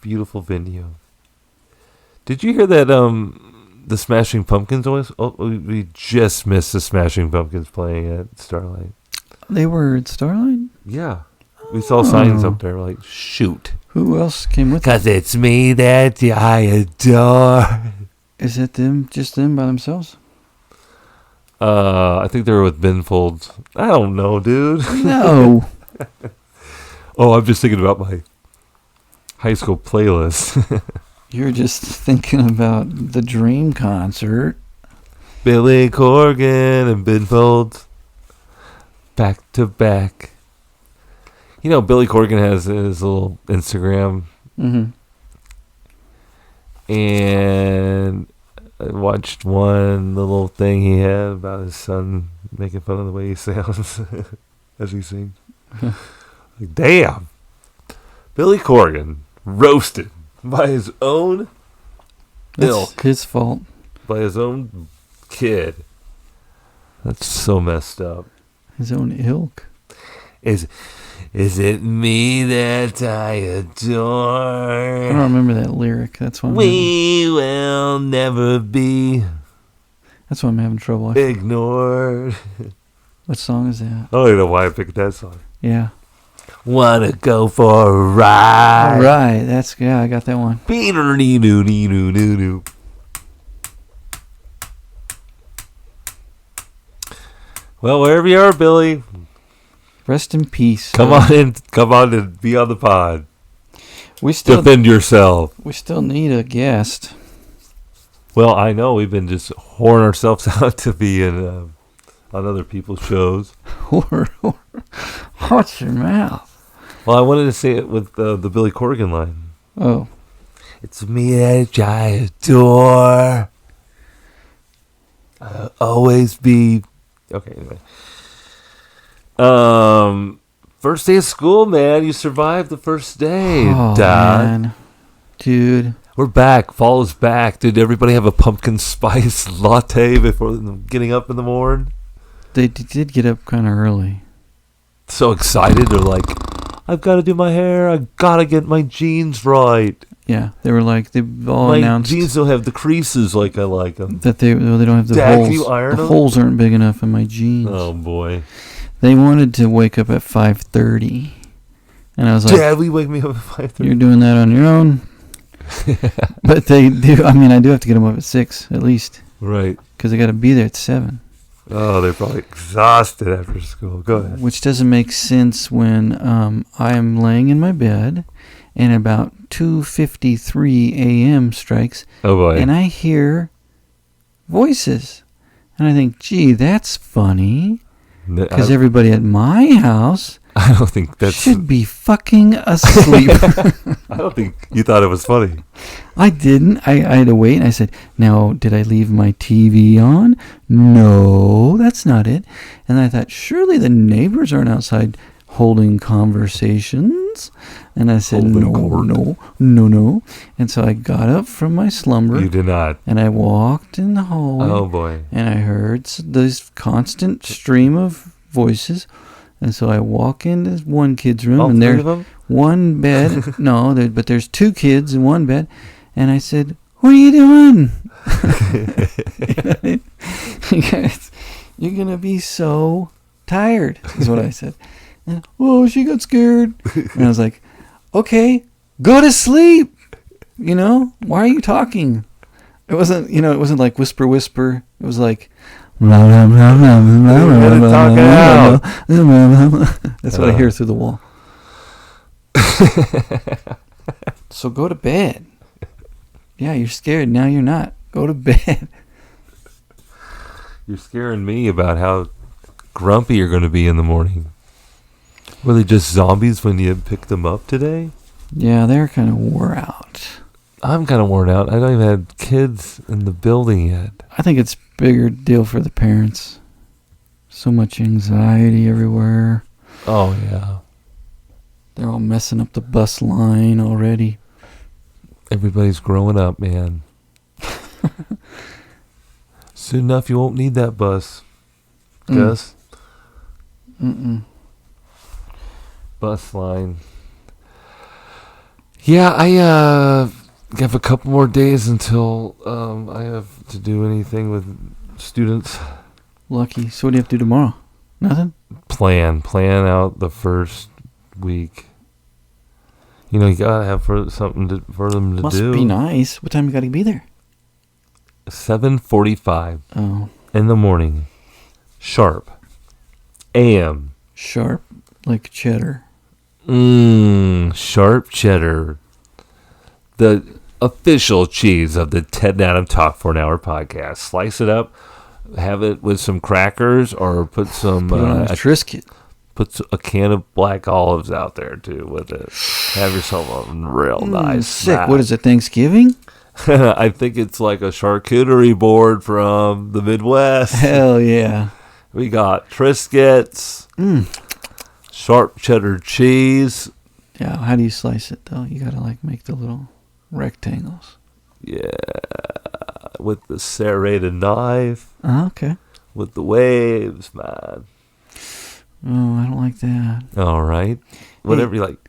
beautiful venue. Did you hear that the Smashing Pumpkins always... Oh, we just missed the Smashing Pumpkins playing at Starlight. They were at Starlight? Yeah. We saw signs up there like, shoot. Who else came with them? 'Cause it's me that I adore. Is it them, just them by themselves? I think they were with Ben Folds. I don't know, dude. No. Oh, I'm just thinking about my high school playlist. You're just thinking about the Dream concert. Billy Corgan and Ben Folds. Back to back. You know, Billy Corgan has his little Instagram. Mm-hmm. And I watched one little thing he had about his son making fun of the way he sounds as he sings. Like, damn. Billy Corgan roasted by his own ilk. That's his fault. By his own kid. That's so messed up. His own ilk. Is it me that I adore? I don't remember that lyric. That's why we will never be. That's why I'm having trouble. Ignored. What song is that? I don't even know why I picked that song. Yeah. Wanna go for a ride? All right. I got that one. Beep-a-dee-doo-dee-doo-doo-doo. Well, wherever you are, Billy, rest in peace. Come on and be on the pod. We still defend yourself. We still need a guest. Well, I know we've been just whoring ourselves out to be in on other people's shows. Watch your mouth. Well, I wanted to say it with the Billy Corgan line. Oh, it's me that I adore. I'll always be. Okay, anyway. First day of school, man. You survived the first day, man. Dude. We're back. Fall is back. Did everybody have a pumpkin spice latte before getting up in the morning? They did get up kind of early. So excited. They're like, I've got to do my hair. I've got to get my jeans right. Yeah, they were like, they all announced. My jeans don't have the creases like I like them. That they don't have the Dad, holes. Can you iron the them? Holes aren't big enough in my jeans. Oh, boy. They wanted to wake up at 5:30. And I was like, Dad, will you wake me up at 5:30? You're doing that on your own. But they do. I mean, I do have to get them up at 6 at least. Right. Because they got to be there at 7. Oh, they're probably exhausted after school. Go ahead. Which doesn't make sense when I am laying in my bed and about 2:53 a.m. strikes. Oh, boy. And I hear voices. And I think, gee, that's funny. Because everybody at my house I don't think that should be fucking asleep. I don't think you thought it was funny. I didn't. I had to wait, and I said, now, did I leave my TV on? No, that's not it. And I thought, surely the neighbors aren't outside holding conversations. And I said, no. And so I got up from my slumber. You did not. And I walked in the hallway. Oh, boy. And I heard this constant stream of voices. And so I walk into one kid's room, and there's one bed. No, but there's 2 kids in one bed. And I said, what are you doing? You guys, you're going to be so tired, is what I said. And, she got scared. And I was like, okay, go to sleep. Why are you talking? It wasn't like whisper. It was like, that's what I hear through the wall. So go to bed. Yeah, you're scared. Now you're not. Go to bed. You're scaring me about how grumpy you're going to be in the morning. Were they just zombies when you picked them up today? Yeah, they're kind of wore out. I'm kind of worn out. I don't even have kids in the building yet. I think it's a bigger deal for the parents. So much anxiety everywhere. Oh, yeah. They're all messing up the bus line already. Everybody's growing up, man. Soon enough, you won't need that bus. Gus? Bus line. Yeah, I have a couple more days until I have to do anything with students. Lucky. So what do you have to do tomorrow? Nothing? Plan out the first week. You know, you gotta have something for them to do. Must be nice. What time you gotta be there? 7:45. Oh. In the morning. Sharp. AM. Sharp, like cheddar. Sharp cheddar. The official cheese of the Ted and Adam Talk for an Hour podcast. Slice it up, have it with some crackers, or put some Put it on a Triscuit. Put a can of black olives out there too with it. Have yourself a real nice sick. snack. What is it, Thanksgiving? I think it's like a charcuterie board from the Midwest. Hell yeah. We got Triscuits, sharp cheddar cheese. Yeah, how do you slice it though? You gotta like make the little rectangles. Yeah, with the serrated knife. Okay. With the waves, man. Oh, I don't like that. All right. Whatever you like.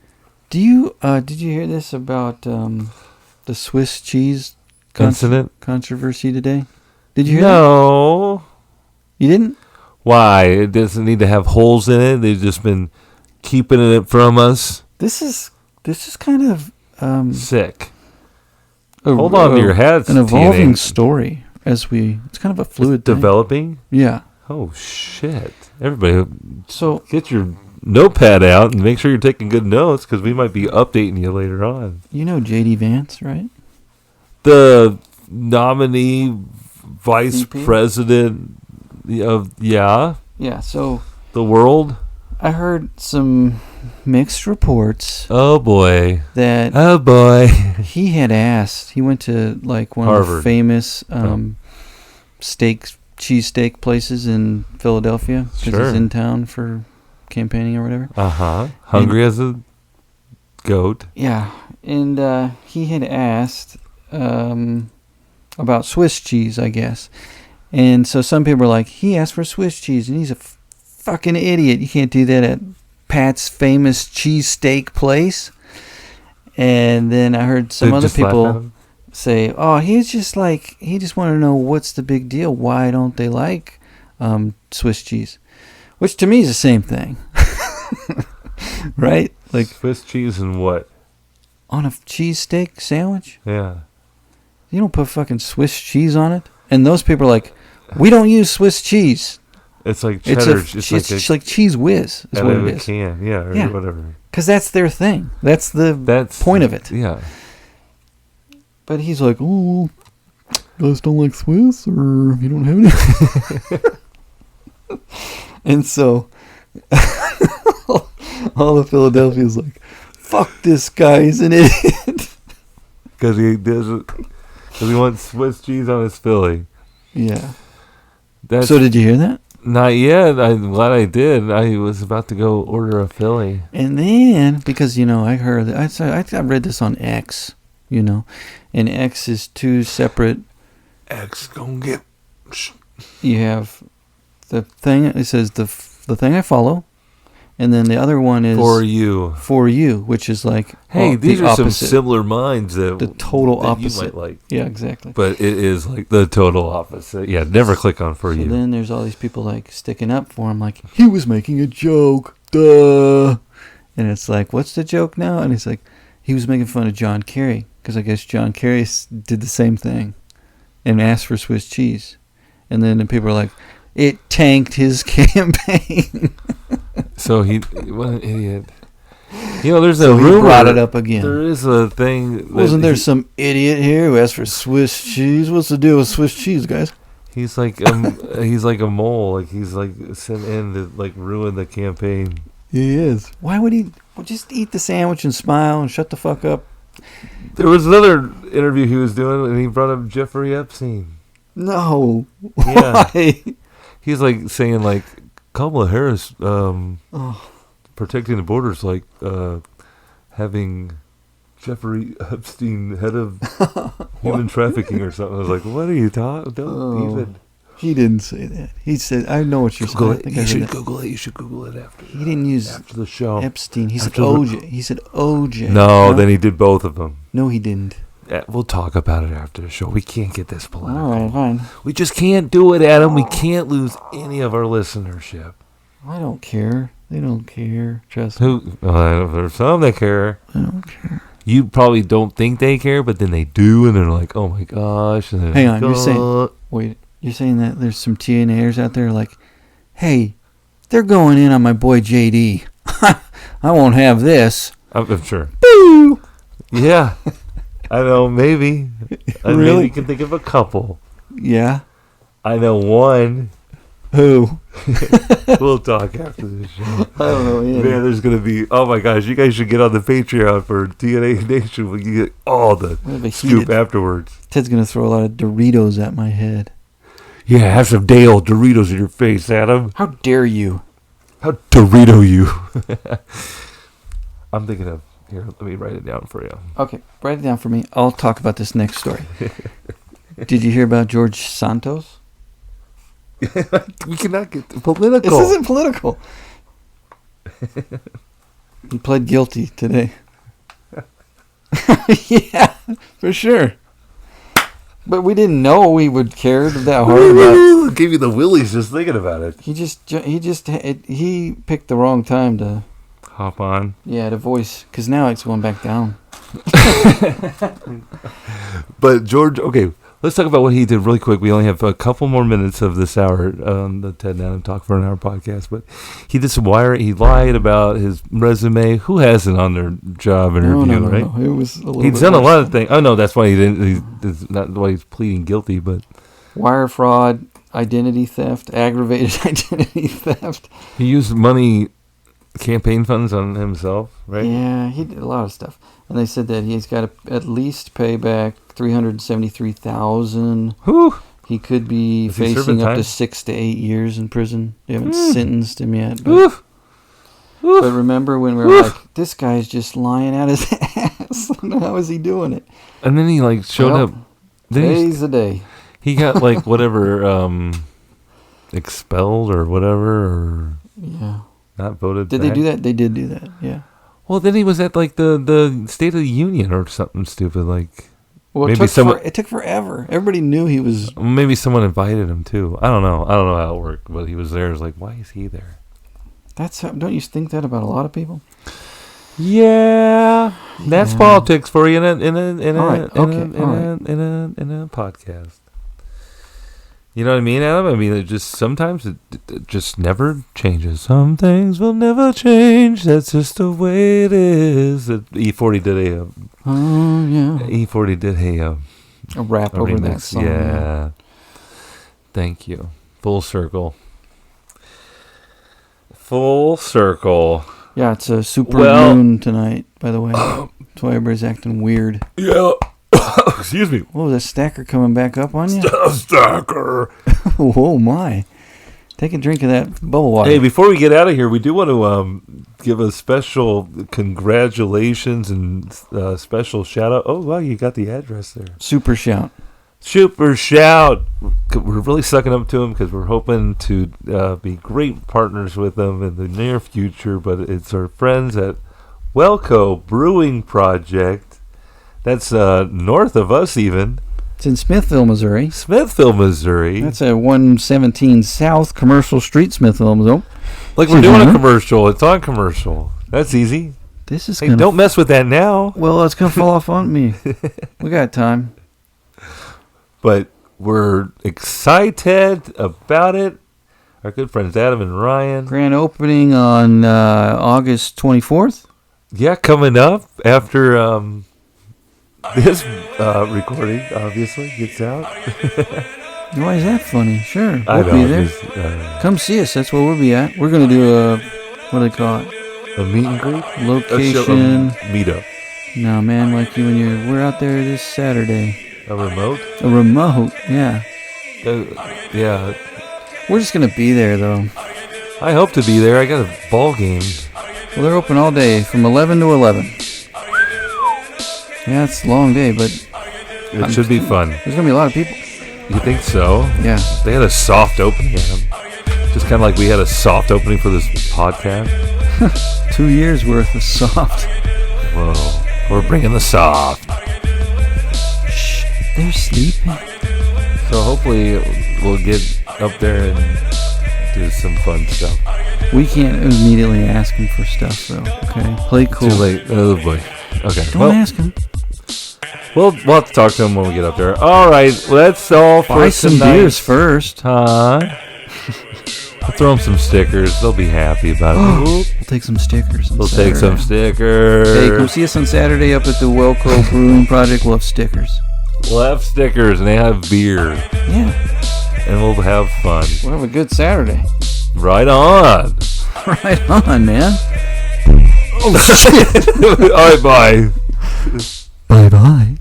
Do you did you hear this about the Swiss cheese incident controversy today? Did you hear No. that? You didn't? Why? It doesn't need to have holes in it. They've just been keeping it from us. This is kind of sick. Hold on to your heads. An evolving story it's kind of a fluid thing. Developing? Yeah. Oh shit. Everybody so get your notepad out and make sure you're taking good notes because we might be updating you later on. You know J.D. Vance, right? The nominee vice president of Yeah, so the world. I heard some mixed reports. Oh boy. He had asked. He went to like one Harvard. of the famous cheesesteak places in Philadelphia because he's in town for campaigning or whatever. Hungry as a goat. Yeah, and he had asked about Swiss cheese, I guess. And so some people were like, he asked for Swiss cheese, and he's a fucking idiot. You can't do that at Pat's famous cheesesteak place. And then I heard some other people say, oh, he just wanted to know what's the big deal. Why don't they like Swiss cheese? Which to me is the same thing. Right? Like Swiss cheese and what? On a cheesesteak sandwich? Yeah. You don't put fucking Swiss cheese on it? And those people are like, we don't use Swiss cheese. It's like cheddar. It's like Cheese Whiz is what it is. Can, or whatever. Because that's their thing. That's the point of it. Yeah. But he's like, oh, you guys don't like Swiss, or you don't have any? And so all of Philadelphia is like, fuck this guy, he's an idiot. Because he wants Swiss cheese on his Philly. Yeah. So did you hear that? Not yet. I'm glad I did. I was about to go order a Philly. And then, because, I heard that, I read this on X, and X is two separate. X gonna get. You have the thing, it says the thing I follow, and then the other one is For You, which is like, hey, these are some similar minds that the total opposite you might like. Yeah, exactly. But it is like the total opposite. Yeah, never click on For You. Then there's all these people like sticking up for him, like he was making a joke, duh. And it's like, what's the joke now? And it's like, he was making fun of John Kerry because I guess John Kerry did the same thing and asked for Swiss cheese, and then people are like, it tanked his campaign. So what an idiot. There's a rumor. He brought it up again. There is a thing. Wasn't there some idiot here who asked for Swiss cheese? What's the deal with Swiss cheese, guys? He's like he's like a mole. Like he's like sent in to like ruin the campaign. He is. Why would he just eat the sandwich and smile and shut the fuck up? There was another interview he was doing, and he brought up Jeffrey Epstein. No. Yeah. Why? He's like saying like Kamala Harris protecting the borders, like having Jeffrey Epstein head of human trafficking or something. I was like, what are you talking? Don't even. He didn't say that. He said, I know what you're saying. You should Google it. You should Google it after. He didn't use after the show. Epstein. He said OJ. He said OJ. No, then he did both of them. No, he didn't. Yeah, we'll talk about it after the show. We can't get this political. All right, fine. We just can't do it, Adam. We can't lose any of our listenership. I don't care. They don't care. Trust me. Who? There's some that care. I don't care. You probably don't think they care, but then they do, and they're like, "Oh my gosh!" And hang on, you're saying that there's some TNAers out there like, "Hey, they're going in on my boy JD. I won't have this." I'm sure. Boo! Yeah, I know. Maybe. Really? Maybe you can think of a couple. Yeah. I know one. Who? We'll talk after this show. I don't know. Yeah. Man, there's going to be... Oh, my gosh. You guys should get on the Patreon for TNA Nation. We can get all the scoop afterwards. Ted's going to throw a lot of Doritos at my head. Yeah, have some day-old Doritos in your face, Adam. How dare you? How Dorito you. I'm thinking of... Here, let me write it down for you. Okay, write it down for me. I'll talk about this next story. Did you hear about George Santos? We cannot get political. This isn't political. He pled guilty today. Yeah, for sure. But we didn't know we would care that hard about. Gave you the willies just thinking about it. He picked the wrong time to hop on. Yeah, to voice, because now it's going back down. But George, okay. Let's talk about what he did really quick. We only have a couple more minutes of this hour on the Ted and Adam Talk for an Hour podcast. But he did some wiring. He lied about his resume. Who hasn't on their job interview, right? No. It was a little He's done a lot of things. Oh, no, that's why he didn't. That's not why he's pleading guilty. But wire fraud, identity theft, aggravated identity theft. He used money, campaign funds on himself, right? Yeah, he did a lot of stuff. And they said that he's got to at least pay back $373,000. Whew. He could be facing up to 6 to 8 years in prison. They haven't sentenced him yet. But remember when we were like, this guy's just lying out his ass. How is he doing it? And then he like showed up. Today's the day. He got like whatever expelled or whatever, or not voted. Did they do that? They did do that. Yeah. Well, then he was at like the State of the Union or something stupid like. Well, it took forever. Everybody knew he was. Maybe someone invited him too. I don't know how it worked, but he was there. It was like, why is he there? Don't you think that about a lot of people? Yeah, that's politics for you in a podcast. You know what I mean, Adam? I mean, sometimes it just never changes. Some things will never change. That's just the way it is. E40 did E40 did a rap over remix. That song. Yeah. Thank you. Full circle. Full circle. Yeah, it's a super moon tonight, by the way. That's why everybody's acting weird. Yeah. Excuse me. Oh, the stacker coming back up on you? Stacker. Oh, my. Take a drink of that bubble water. Hey, before we get out of here, we do want to give a special congratulations and special shout out. Oh, wow, you got the address there. Super shout. Super shout. We're really sucking up to them because we're hoping to be great partners with them in the near future, but it's our friends at Welco Brewing Project. That's north of us even. It's in Smithville, Missouri. That's at 117 South Commercial Street, Smithville, Missouri. Like we're doing a commercial. It's on commercial. That's easy. This is don't mess with that now. Well, it's going to fall off on me. We got time. But we're excited about it. Our good friends Adam and Ryan. Grand opening on August 24th. Yeah, coming up after this recording, obviously, gets out. Why is that funny? Sure, we'll be there. Come see us. That's where we'll be at. We're going to do what do they call it? A meet and greet? Location. Meetup. No, man, like you when we're out there this Saturday. A remote? A remote, yeah. Yeah. We're just going to be there, though. I hope to be there. I got a ball game. Well, they're open all day from 11 to 11. Yeah, it's a long day, but... It should be fun. There's going to be a lot of people. You think so? Yeah. They had a soft opening. Just kind of like we had a soft opening for this podcast. 2 years worth of soft. Whoa. We're bringing the soft. Shh. They're sleeping. So hopefully we'll get up there and do some fun stuff. We can't immediately ask him for stuff, though. Okay? Play cool. Too late. Oh, boy. Okay. Don't ask him. We'll have to talk to him when we get up there. All right. That's all for Buy some tonight. beers first. Huh? I'll throw them some stickers. They'll be happy about it. We'll take some stickers. We'll take some stickers. Hey, come see us on Saturday up at the Welco Brewing Project. We'll have stickers. We'll have stickers and they have beer. Yeah. And we'll have fun. We'll have a good Saturday. Right on. Right on, man. Oh, shit. All right, bye. Bye-bye.